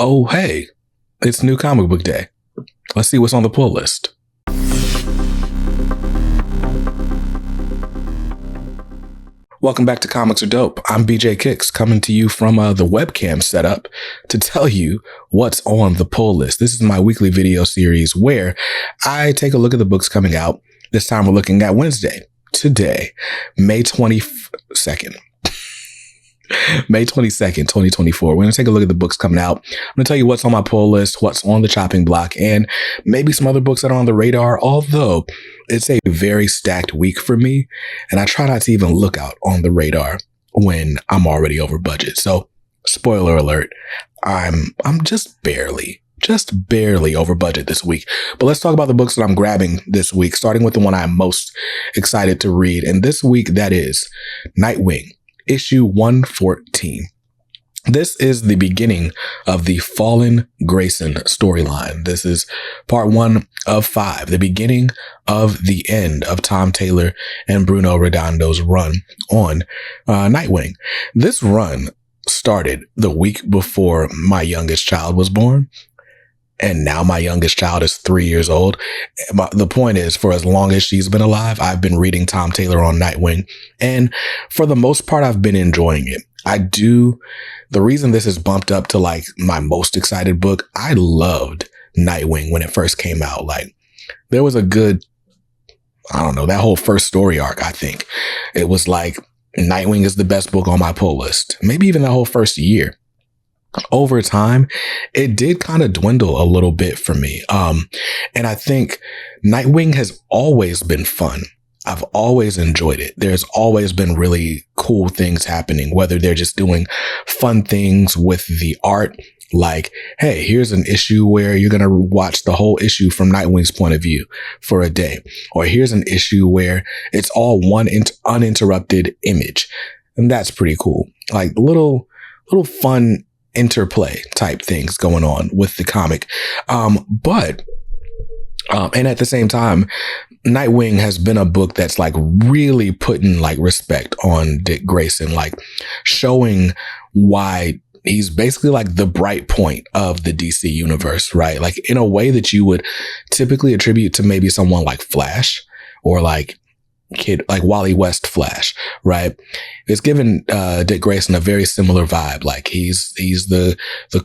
Oh, hey, it's New Comic Book Day. Let's see what's on the pull list. Welcome back to Comics Are Dope. I'm BJ Kicks, coming to you from the webcam setup to tell you what's on the pull list. This is my weekly video series where I take a look at the books coming out. This time we're looking at Wednesday, today, May 22nd. May 22nd, 2024. We're going to take a look at the books coming out. I'm going to tell you what's on my pull list, what's on the chopping block, and maybe some other books that are on the radar, although it's a very stacked week for me, and I try not to even look out on the radar when I'm already over budget. So, spoiler alert, I'm just barely over budget this week. But let's talk about the books that I'm grabbing this week, starting with the one I'm most excited to read. And this week, that is Nightwing, issue 114. This is the beginning of the Fallen Grayson storyline. This is part 1 of 5, the beginning of the end of Tom Taylor and Bruno Redondo's run on Nightwing. This run started the week before my youngest child was born. And now my youngest child is 3 years old. The point is, for as long as she's been alive, I've been reading Tom Taylor on Nightwing. And for the most part, I've been enjoying it. The reason this is bumped up to like my most excited book, I loved Nightwing when it first came out. Like, there was a good, that whole first story arc, I think. It was like, Nightwing is the best book on my pull list. Maybe even the whole first year. Over time, it did kind of dwindle a little bit for me. And I think Nightwing has always been fun. I've always enjoyed it. There's always been really cool things happening, whether they're just doing fun things with the art, like, hey, here's an issue where you're going to watch the whole issue from Nightwing's point of view for a day. Or here's an issue where it's all one uninterrupted image. And that's pretty cool. Like little fun interplay type things going on with the comic. And at the same time, Nightwing has been a book that's like really putting like respect on Dick Grayson, like showing why he's basically like the bright point of the DC universe, right? Like in a way that you would typically attribute to maybe someone like Flash or like Wally West Flash, right? It's given Dick Grayson a very similar vibe. Like he's the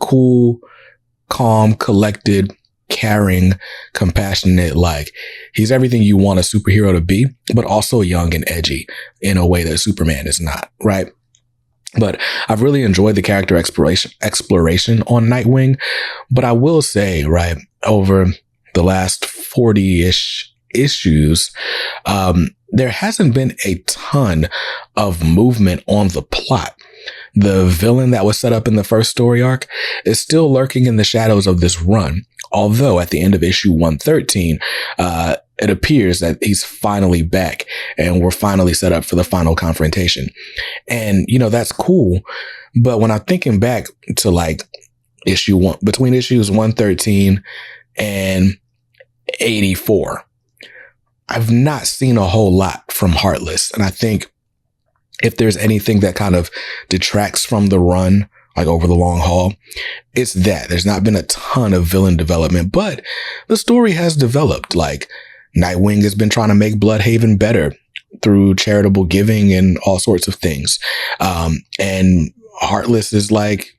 cool, calm, collected, caring, compassionate, like he's everything you want a superhero to be, but also young and edgy in a way that Superman is not, right? But I've really enjoyed the character exploration on Nightwing. But I will say, right, over the last 40-ish issues, there hasn't been a ton of movement on the plot. The villain that was set up in the first story arc is still lurking in the shadows of this run. Although at the end of issue 113, it appears that he's finally back and we're finally set up for the final confrontation. And, that's cool. But when I'm thinking back to like between issues 113 and 84, I've not seen a whole lot from Heartless. And I think if there's anything that kind of detracts from the run, like over the long haul, it's that there's not been a ton of villain development, but the story has developed. Like Nightwing has been trying to make Bloodhaven better through charitable giving and all sorts of things. And Heartless is like,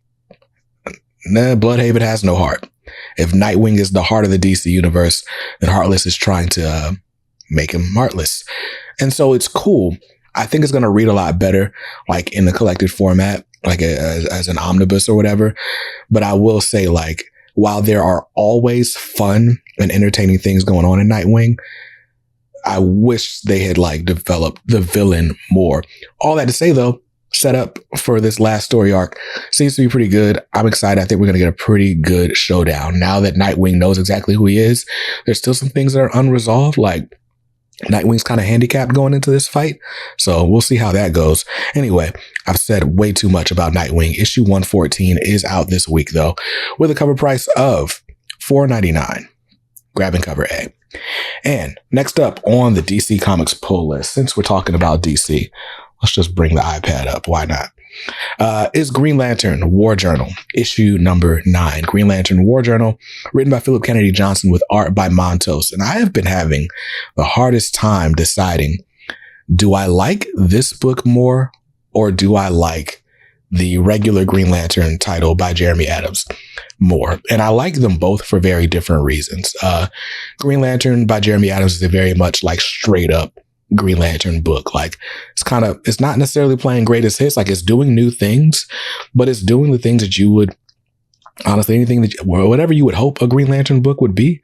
nah, Bloodhaven has no heart. If Nightwing is the heart of the DC universe, then Heartless is trying to make him heartless. And so it's cool. I think it's going to read a lot better, like in the collected format, like as an omnibus or whatever. But I will say, like, while there are always fun and entertaining things going on in Nightwing, I wish they had like developed the villain more. All that to say though, setup for this last story arc seems to be pretty good. I'm excited. I think we're going to get a pretty good showdown. Now that Nightwing knows exactly who he is, there's still some things that are unresolved, like Nightwing's kind of handicapped going into this fight. So we'll see how that goes. Anyway, I've said way too much about Nightwing. Issue 114 is out this week though, with a cover price of $4.99. Grabbing cover A. And next up on the DC Comics pull list, since we're talking about DC, let's just bring the iPad up. Why not? is Green Lantern War Journal, issue number 9. Green Lantern War Journal, written by Philip Kennedy Johnson with art by Montos. And I have been having the hardest time deciding, do I like this book more or do I like the regular Green Lantern title by Jeremy Adams more? And I like them both for very different reasons. Green Lantern by Jeremy Adams is a very much like straight up Green Lantern book. Like it's not necessarily playing greatest hits. Like it's doing new things, but it's doing the things that you would honestly, whatever you would hope a Green Lantern book would be,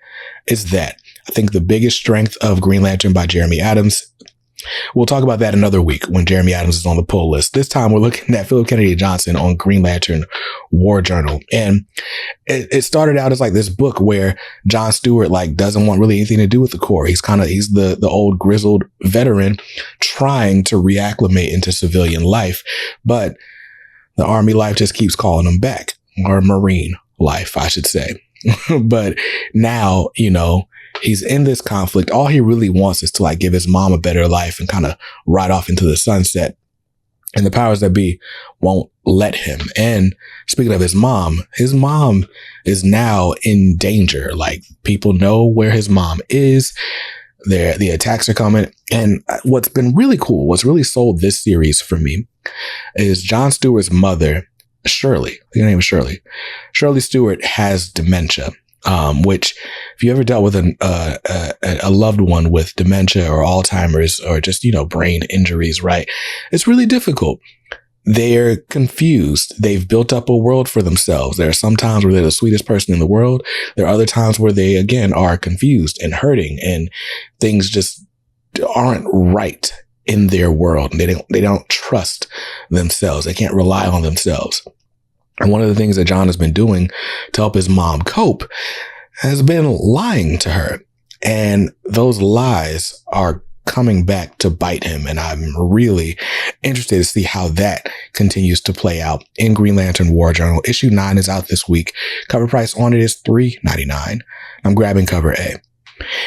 is that. I think the biggest strength of Green Lantern by Jeremy Adams, we'll talk about that another week when Jeremy Adams is on the pull list. This time we're looking at Philip Kennedy Johnson on Green Lantern War Journal. And it started out as like this book where John Stewart like doesn't want really anything to do with the Corps. He's the old grizzled veteran trying to reacclimate into civilian life, but the Army life just keeps calling him back, or Marine life, I should say. But now, he's in this conflict. All he really wants is to like give his mom a better life and kind of ride off into the sunset. And the powers that be won't let him. And speaking of his mom is now in danger. Like people know where his mom is. The attacks are coming. And what's been really cool, what's really sold this series for me is John Stewart's mother, Shirley. I think her name is Shirley. Shirley Stewart has dementia. Which if you ever dealt with a loved one with dementia or Alzheimer's or just, brain injuries, right? It's really difficult. They're confused. They've built up a world for themselves. There are some times where they're the sweetest person in the world. There are other times where they, again, are confused and hurting and things just aren't right in their world. And they don't trust themselves. They can't rely on themselves. And one of the things that John has been doing to help his mom cope has been lying to her. And those lies are coming back to bite him. And I'm really interested to see how that continues to play out in Green Lantern War Journal. Issue 9 is out this week. Cover price on it is $3.99. I'm grabbing cover A.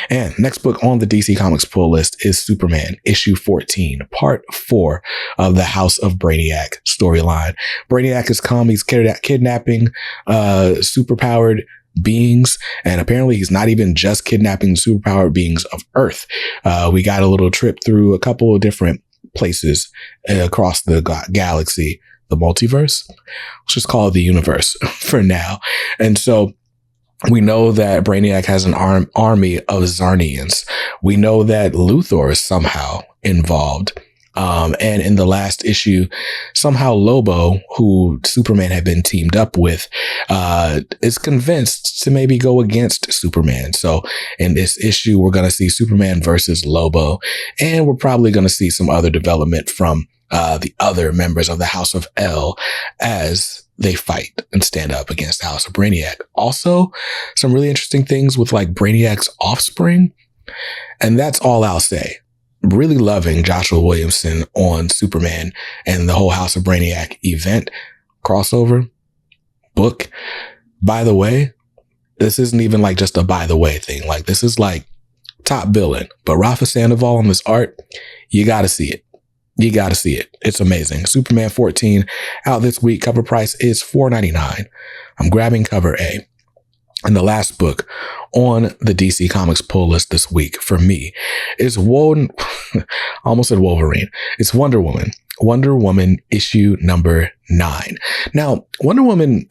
And next book on the DC Comics pull list is Superman, issue 14, part 4 of the House of Brainiac storyline. Brainiac has come. He's kidnapping superpowered beings, and apparently he's not even just kidnapping the superpowered beings of Earth. We got a little trip through a couple of different places across the galaxy, the multiverse. Let's just call it the universe for now. And so we know that Brainiac has an army of Zarnians. We know that Luthor is somehow involved. And in the last issue, somehow Lobo, who Superman had been teamed up with, is convinced to maybe go against Superman. So in this issue, we're going to see Superman versus Lobo, and we're probably going to see some other development from the other members of the House of L as they fight and stand up against the House of Brainiac. Also, some really interesting things with like Brainiac's offspring. And that's all I'll say. Really loving Joshua Williamson on Superman and the whole House of Brainiac event crossover book. By the way, this isn't even like just a by the way thing. Like this is like top billing, but Rafa Sandoval on this art, you got to see it. You got to see it. It's amazing. Superman 14 out this week. Cover price is $4.99. I'm grabbing cover A. And the last book on the DC Comics pull list this week for me is almost said Wolverine. It's Wonder Woman. Wonder Woman issue number 9. Now, Wonder Woman,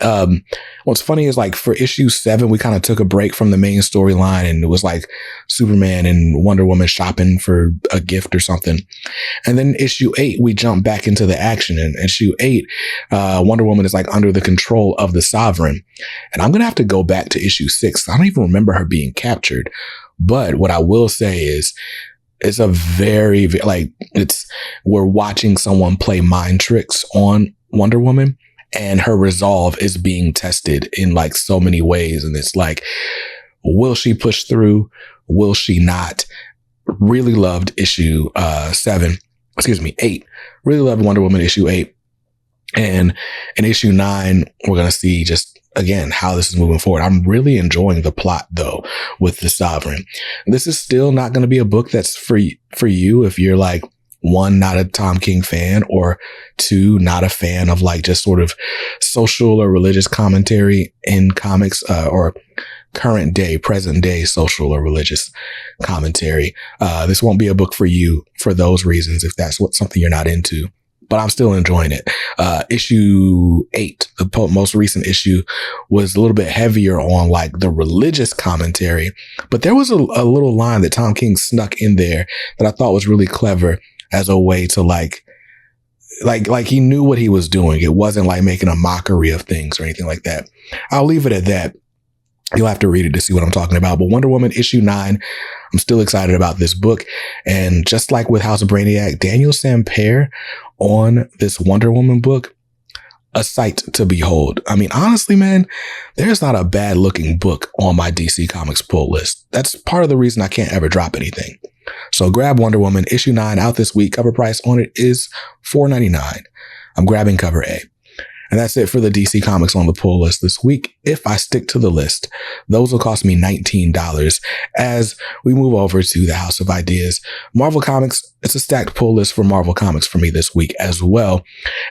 what's funny is like for issue 7, we kind of took a break from the main storyline and it was like Superman and Wonder Woman shopping for a gift or something. And then issue 8, we jump back into the action. And issue 8, Wonder Woman is like under the control of the Sovereign. And I'm going to have to go back to issue 6. I don't even remember her being captured. But what I will say is, it's a very, we're watching someone play mind tricks on Wonder Woman and her resolve is being tested in like so many ways. And it's like, will she push through? Will she not? Really loved issue 8. Really loved Wonder Woman issue 8. And in issue 9, we're going to see just, again, how this is moving forward. I'm really enjoying the plot, though, with the Sovereign. This is still not going to be a book that's for you if you're like one, not a Tom King fan, or two, not a fan of like just sort of social or religious commentary in comics, or current day, present day social or religious commentary. This won't be a book for you for those reasons, if that's something you're not into. But I'm still enjoying it. Issue 8, the most recent issue, was a little bit heavier on like the religious commentary, but there was a little line that Tom King snuck in there that I thought was really clever as a way to like he knew what he was doing. It wasn't like making a mockery of things or anything like that. I'll leave it at that. You'll have to read it to see what I'm talking about. But Wonder Woman issue 9, I'm still excited about this book. And just like with House of Brainiac, Daniel Sampere on this Wonder Woman book, a sight to behold. I mean, honestly, man, there's not a bad looking book on my DC Comics pull list. That's part of the reason I can't ever drop anything. So grab Wonder Woman issue 9 out this week. Cover price on it is $4.99. I'm grabbing cover A. And that's it for the DC Comics on the pull list this week. If I stick to the list, those will cost me $19 as we move over to the House of Ideas. Marvel Comics, it's a stacked pull list for Marvel Comics for me this week as well.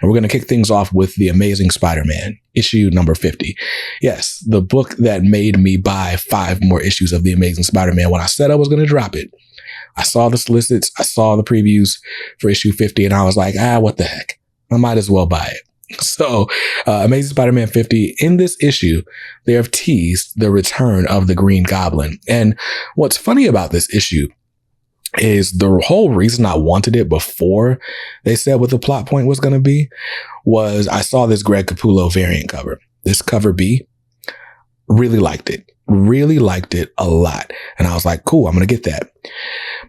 And we're going to kick things off with The Amazing Spider-Man, issue number 50. Yes, the book that made me buy 5 more issues of The Amazing Spider-Man when I said I was going to drop it. I saw the solicits, I saw the previews for issue 50, and I was like, what the heck? I might as well buy it. So, Amazing Spider-Man 50, in this issue, they have teased the return of the Green Goblin. And what's funny about this issue is the whole reason I wanted it before they said what the plot point was going to be was I saw this Greg Capullo variant cover. This cover B, really liked it a lot. And I was like, cool, I'm going to get that.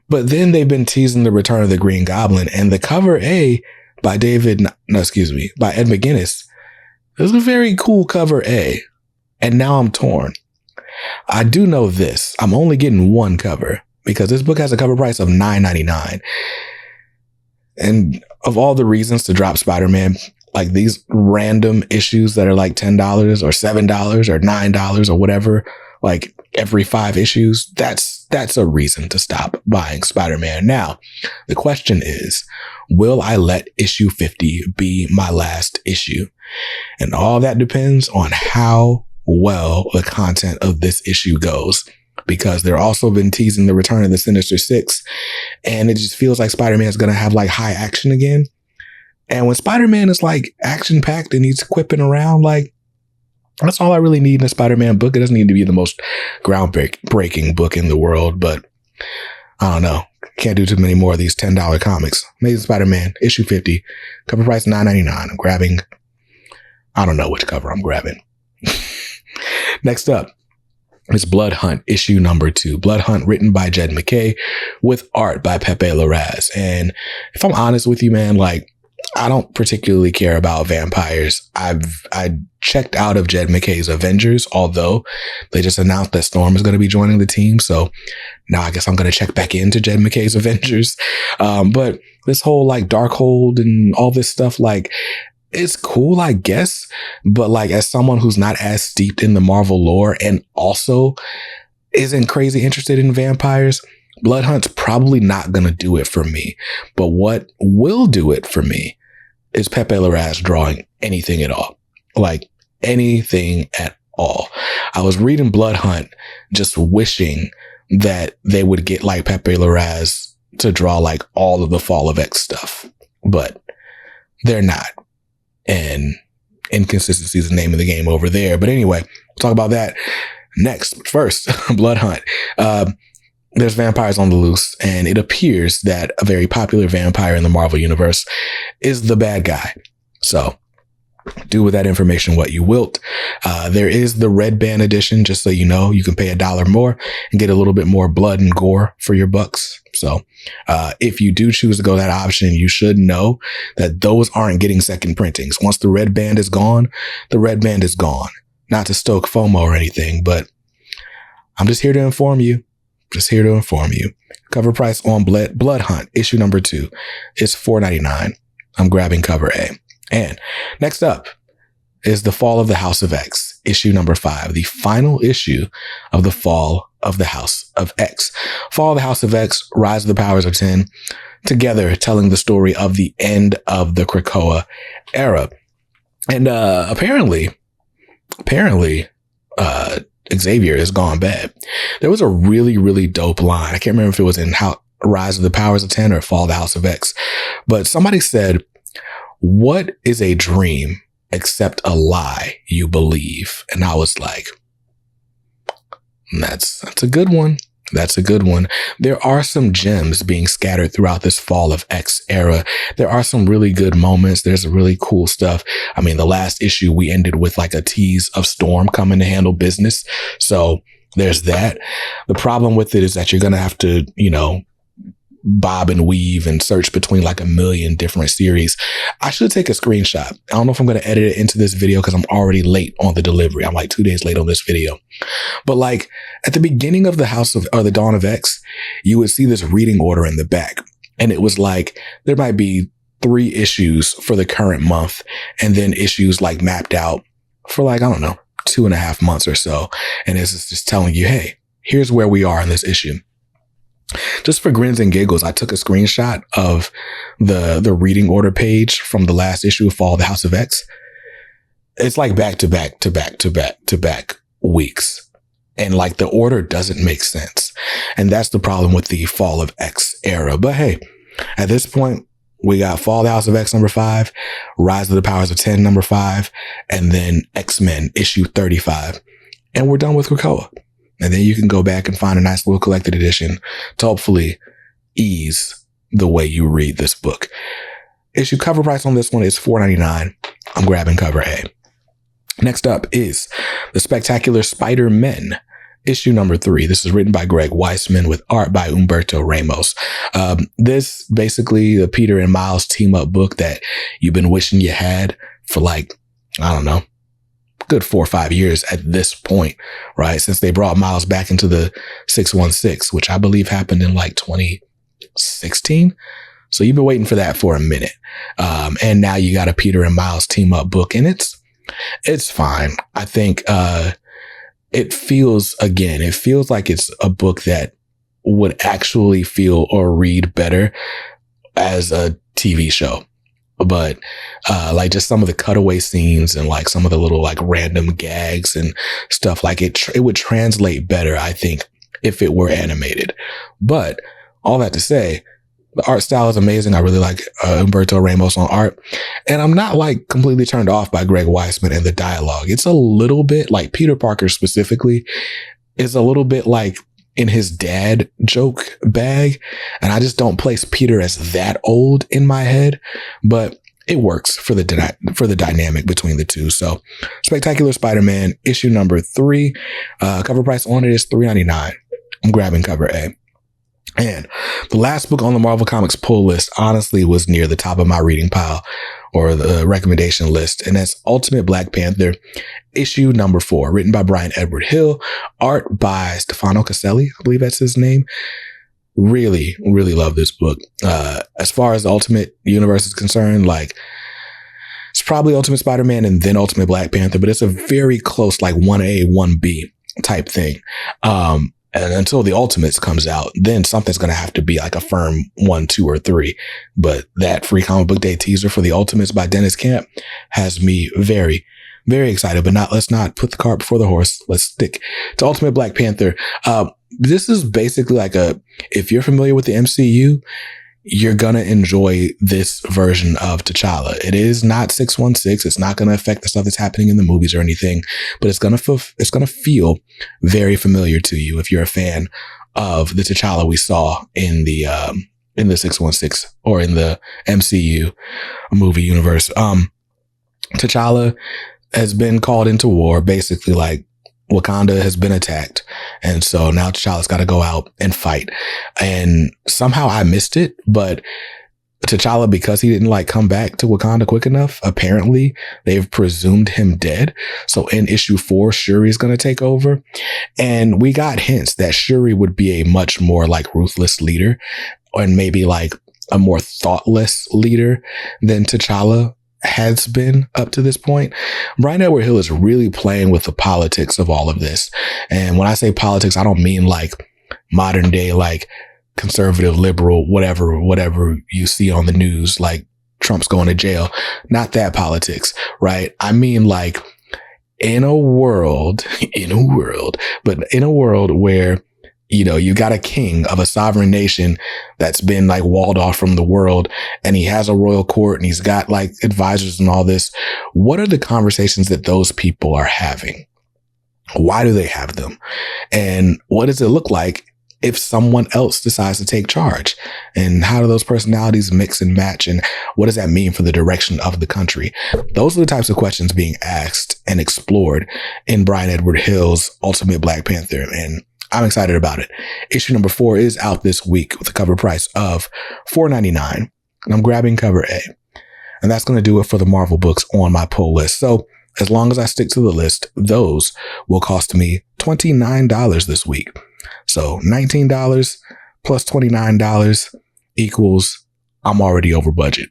But then they've been teasing the return of the Green Goblin, and the cover A by Ed McGuinness. It was a very cool cover A. And now I'm torn. I do know this. I'm only getting one cover because this book has a cover price of $9.99. And of all the reasons to drop Spider-Man, like these random issues that are like $10 or $7 or $9 or whatever, like every 5 issues, that's a reason to stop buying Spider-Man. Now, the question is, will I let issue 50 be my last issue? And all that depends on how well the content of this issue goes, because they're also been teasing the return of the Sinister Six, and it just feels like Spider-Man is going to have like high action again. And when Spider-Man is like action packed and he's quipping around, like that's all I really need in a Spider-Man book. It doesn't need to be the most groundbreaking book in the world, but I don't know. Can't do too many more of these $10 comics. Amazing Spider-Man, issue 50, cover price $9.99. I'm grabbing, I don't know which cover I'm grabbing. Next up is Blood Hunt, issue number 2. Blood Hunt, written by Jed MacKay with art by Pepe Larraz. And if I'm honest with you, man, like, I don't particularly care about vampires. I checked out of Jed MacKay's Avengers, although they just announced that Storm is going to be joining the team. So now I guess I'm going to check back into Jed MacKay's Avengers. But this whole like Darkhold and all this stuff, like, it's cool, I guess. But like, as someone who's not as steeped in the Marvel lore and also isn't crazy interested in vampires, Blood Hunt's probably not going to do it for me. But what will do it for me is Pepe Larraz drawing anything at all. Like anything at all. I was reading Blood Hunt just wishing that they would get like Pepe Larraz to draw like all of the Fall of X stuff. But they're not. And inconsistency is the name of the game over there. But anyway, we'll talk about that next. First, Blood Hunt. There's vampires on the loose, and it appears that a very popular vampire in the Marvel Universe is the bad guy. So do with that information what you wilt. There is the red band edition, just so you know. You can pay $1 more and get a little bit more blood and gore for your bucks. So if you do choose to go that option, you should know that those aren't getting second printings. Once the red band is gone, the red band is gone. Not to stoke FOMO or anything, but I'm just here to inform you. Cover price on Blood Hunt, issue number 2, is $4.99. I'm grabbing cover A. And next up is The Fall of the House of X, issue number 5, the final issue of the Fall of the House of X. Fall of the House of X, Rise of the Powers of 10, together telling the story of the end of the Krakoa era. And apparently, Xavier has gone bad. There was a really, really dope line. I can't remember if it was in Rise of the Powers of 10 or Fall of the House of X, but somebody said, "What is a dream except a lie you believe?" And I was like, that's a good one. That's a good one. There are some gems being scattered throughout this Fall of X era. There are some really good moments. There's really cool stuff. I mean, the last issue, we ended with like a tease of Storm coming to handle business. So there's that. The problem with it is that you're going to have to, bob and weave and search between like a million different series. I should take a screenshot. I don't know if I'm going to edit it into this video because I'm already late on the delivery. I'm like 2 days late on this video. But like at the beginning of the Dawn of X, you would see this reading order in the back. And it was like, there might be 3 issues for the current month and then issues like mapped out for like, I don't know, 2.5 months or so. And it's just telling you, hey, here's where we are in this issue. Just for grins and giggles, I took a screenshot of the reading order page from the last issue of Fall of the House of X. It's like back to back to back to back to back weeks. And like the order doesn't make sense. And that's the problem with the Fall of X era. But hey, at this point, we got Fall of the House of X number 5, Rise of the Powers of 10 number 5, and then X-Men issue 35. And we're done with Krakoa. And then you can go back and find a nice little collected edition to hopefully ease the way you read this book. Issue cover price on this one is $4.99. I'm grabbing cover A. Next up is The Spectacular Spider-Men, issue number 3. This is written by Greg Weisman with art by Humberto Ramos. This basically the Peter and Miles team up book that you've been wishing you had for like, I don't know, good 4 or 5 years at this point, right? Since they brought Miles back into the 616, which I believe happened in like 2016. So you've been waiting for that for a minute. And now you got a Peter and Miles team up book, and it's fine. I think, it feels like it's a book that would actually feel or read better as a TV show. But like just some of the cutaway scenes and like some of the little like random gags and stuff, like it would translate better, I think, if it were animated. But all that to say, the art style is amazing. I really like Humberto Ramos on art. And I'm not like completely turned off by Greg Weisman and the dialogue. It's a little bit like Peter Parker specifically is a little bit like in his dad joke bag. And I just don't place Peter as that old in my head, but it works for the dynamic between the two. So Spectacular Spider-Man issue number 3, cover price on it is $3.99. I'm grabbing cover A. And the last book on the Marvel Comics pull list honestly was near the top of my reading pile or the recommendation list. And that's Ultimate Black Panther issue number 4, written by Brian Edward Hill, art by Stefano Caselli. I believe that's his name. Really, really love this book. As far as the Ultimate Universe is concerned, like it's probably Ultimate Spider-Man and then Ultimate Black Panther, but it's a very close, like 1A, 1B type thing. And until the Ultimates comes out, then something's going to have to be like a firm 1, 2, or 3. But that Free Comic Book Day teaser for the Ultimates by Dennis Camp has me very, very excited. But let's not put the cart before the horse. Let's stick to Ultimate Black Panther. This is basically like if you're familiar with the MCU, you're going to enjoy this version of T'Challa. It is not 616. It's not going to affect the stuff that's happening in the movies or anything, but it's going to feel very familiar to you if you're a fan of the T'Challa we saw in the 616 or in the MCU movie universe. T'Challa has been called into war, basically like Wakanda has been attacked. And so now T'Challa's got to go out and fight. And somehow I missed it, but T'Challa, because he didn't like come back to Wakanda quick enough, apparently they've presumed him dead. So in issue 4, Shuri's going to take over. And we got hints that Shuri would be a much more like ruthless leader and maybe like a more thoughtless leader than T'Challa has been up to this point. Brian Edward Hill is really playing with the politics of all of this. And when I say politics, I don't mean like modern day, like conservative, liberal, whatever you see on the news, like Trump's going to jail. Not that politics, right? I mean, like in a world where, you know, you got a king of a sovereign nation that's been like walled off from the world, and he has a royal court and he's got like advisors and all this. What are the conversations that those people are having? Why do they have them? And what does it look like if someone else decides to take charge? And how do those personalities mix and match? And what does that mean for the direction of the country? Those are the types of questions being asked and explored in Brian Edward Hill's Ultimate Black Panther. And I'm excited about it. Issue number 4 is out this week with a cover price of $4.99. And I'm grabbing cover A. And that's going to do it for the Marvel books on my pull list. So as long as I stick to the list, those will cost me $29 this week. So $19 plus $29 equals I'm already over budget.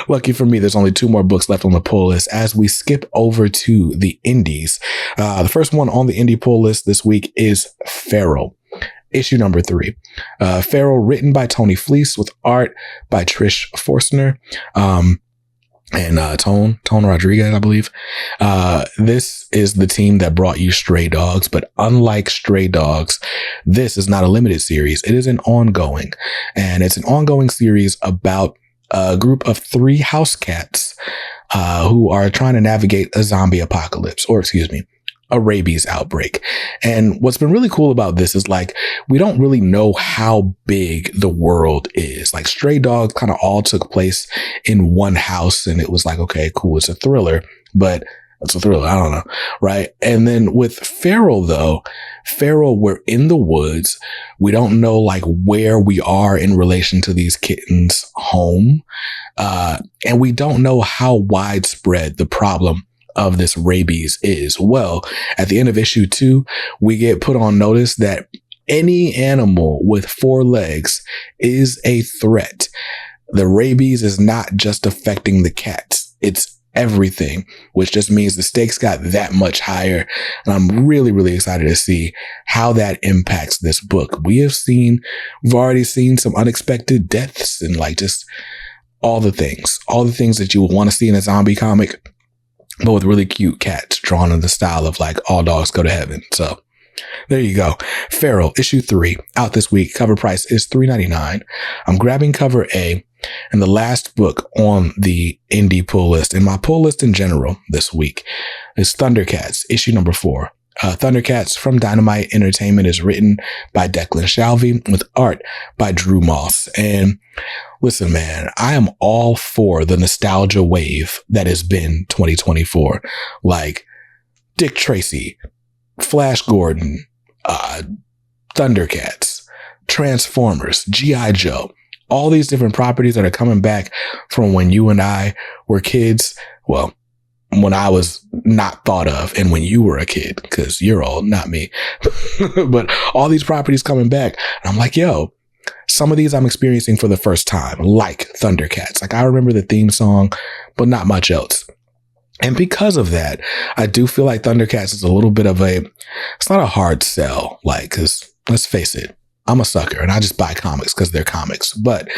Lucky for me, there's only 2 more books left on the pull list as we skip over to the indies. The first one on the indie pull list this week is Feral, issue number 3. Feral, written by Tony Fleece with art by Trish Forstner. And Tone Rodriguez, I believe. This is the team that brought you Stray Dogs, but unlike Stray Dogs, this is not a limited series. It is an ongoing, and it's an ongoing series about a group of 3 house cats who are trying to navigate a zombie apocalypse, or excuse me, a rabies outbreak. And what's been really cool about this is like, we don't really know how big the world is. Like Stray Dogs kind of all took place in one house, and it was like, okay, cool. It's a thriller, but it's a thriller. I don't know. Right. And then with Feral though, we're in the woods. We don't know like where we are in relation to these kittens' home. And we don't know how widespread the problem of this rabies is. Well, at the end of issue 2, we get put on notice that any animal with 4 legs is a threat. The rabies is not just affecting the cats. It's everything, which just means the stakes got that much higher. And I'm really, really excited to see how that impacts this book. We've already seen some unexpected deaths and like just all the things that you would want to see in a zombie comic, but with really cute cats drawn in the style of like all dogs go to heaven. So there you go. Feral, issue 3, out this week. Cover price is $3.99. I'm grabbing cover A. And the last book on the indie pull list, and my pull list in general this week, is Thundercats, issue number 4. Thundercats from Dynamite Entertainment is written by Declan Shalvey with art by Drew Moss. And listen, man, I am all for the nostalgia wave that has been 2024. Like Dick Tracy, Flash Gordon, Thundercats, Transformers, G.I. Joe. All these different properties that are coming back from when you and I were kids. Well, when I was not thought of and when you were a kid, because you're old, not me. But all these properties coming back. And I'm like, yo, some of these I'm experiencing for the first time, like Thundercats. Like I remember the theme song, but not much else. And because of that, I do feel like Thundercats is a little bit of it's not a hard sell. Like, cause let's face it, I'm a sucker and I just buy comics because they're comics. But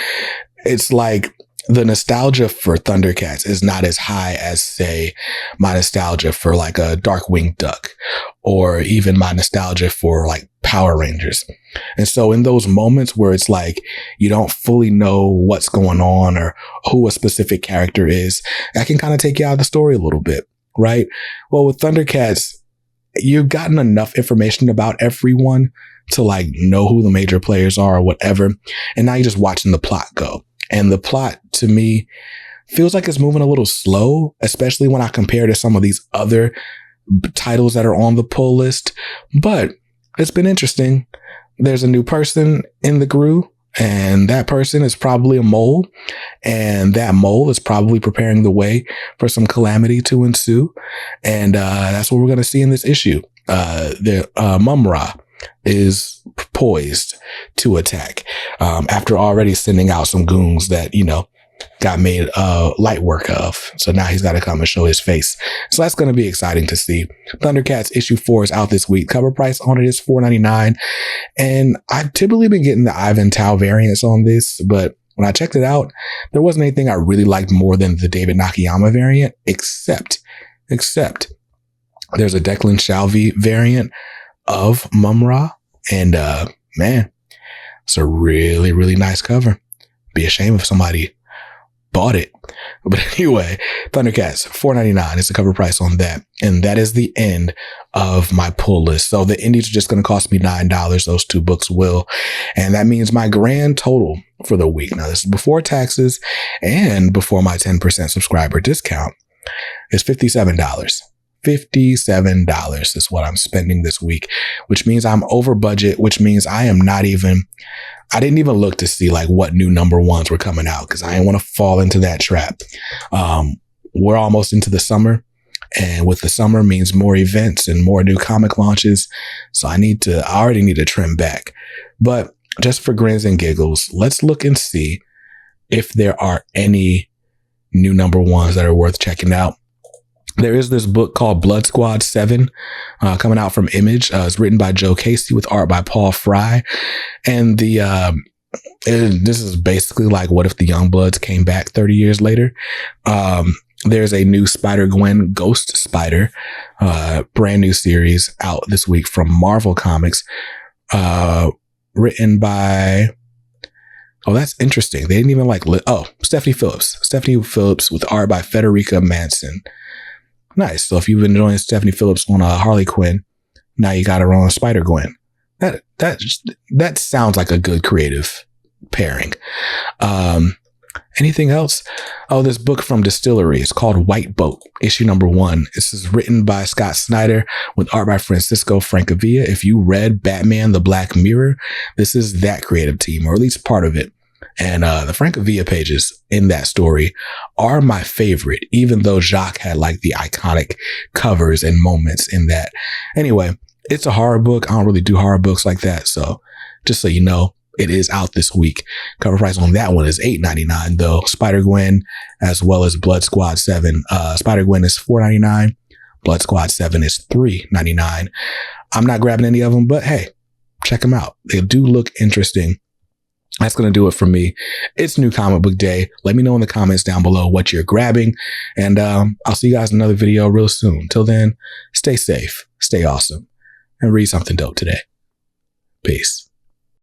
it's like the nostalgia for Thundercats is not as high as, say, my nostalgia for like a Darkwing Duck or even my nostalgia for like Power Rangers. And so in those moments where it's like you don't fully know what's going on or who a specific character is, that can kind of take you out of the story a little bit, right? Well, with Thundercats, you've gotten enough information about everyone to like know who the major players are or whatever. And now you're just watching the plot go. And the plot to me feels like it's moving a little slow, especially when I compare to some of these other titles that are on the pull list. But it's been interesting. There's a new person in the crew, and that person is probably a mole. And that mole is probably preparing the way for some calamity to ensue. And that's what we're going to see in this issue. Mum-Ra is poised to attack after already sending out some goons that, you know, got made light work of. So now he's got to come and show his face. So that's going to be exciting to see. Thundercats issue 4 is out this week. Cover price on it is $4.99. And I've typically been getting the Ivan Tao variants on this, but when I checked it out, there wasn't anything I really liked more than the David Nakayama variant, except there's a Declan Shalvey variant of Mum-Ra. And man, it's a really, really nice cover. Be a shame if somebody bought it. But anyway, Thundercats, $4.99 is the cover price on that. And that is the end of my pull list. So the indies are just going to cost me $9. Those 2 books will. And that means my grand total for the week, now this is before taxes and before my 10% subscriber discount, is $57. $57 is what I'm spending this week, which means I'm over budget, which means I didn't even look to see like what new number ones were coming out because I didn't want to fall into that trap. We're almost into the summer, and with the summer means more events and more new comic launches. So I already need to trim back. But just for grins and giggles, let's look and see if there are any new number ones that are worth checking out. There is this book called Blood Squad 7 coming out from Image. It's written by Joe Casey with art by Paul Fry. And this is basically like what if the Youngbloods came back 30 years later. There's a new Spider-Gwen Ghost Spider, brand new series out this week from Marvel Comics, written by... Oh, that's interesting. They didn't even Stephanie Phillips. Stephanie Phillips with art by Federica Manson. Nice. So if you've been enjoying Stephanie Phillips on Harley Quinn, now you got her on Spider-Gwen. That sounds like a good creative pairing. Anything else? Oh, this book from Distillery is called White Boat, issue number 1. This is written by Scott Snyder with art by Francisco Francavilla. If you read Batman: The Black Mirror, this is that creative team, or at least part of it. And the Francavilla pages in that story are my favorite, even though Jacques had like the iconic covers and moments in that. Anyway, it's a horror book. I don't really do horror books like that. So just so you know, it is out this week. Cover price on that one is $8.99 though. Spider-Gwen as well as Blood Squad 7. Spider-Gwen is $4.99. Blood Squad 7 is $3.99. I'm not grabbing any of them, but hey, check them out. They do look interesting. That's going to do it for me. It's New Comic Book Day. Let me know in the comments down below what you're grabbing. And I'll see you guys in another video real soon. Till then, stay safe, stay awesome, and read something dope today. Peace.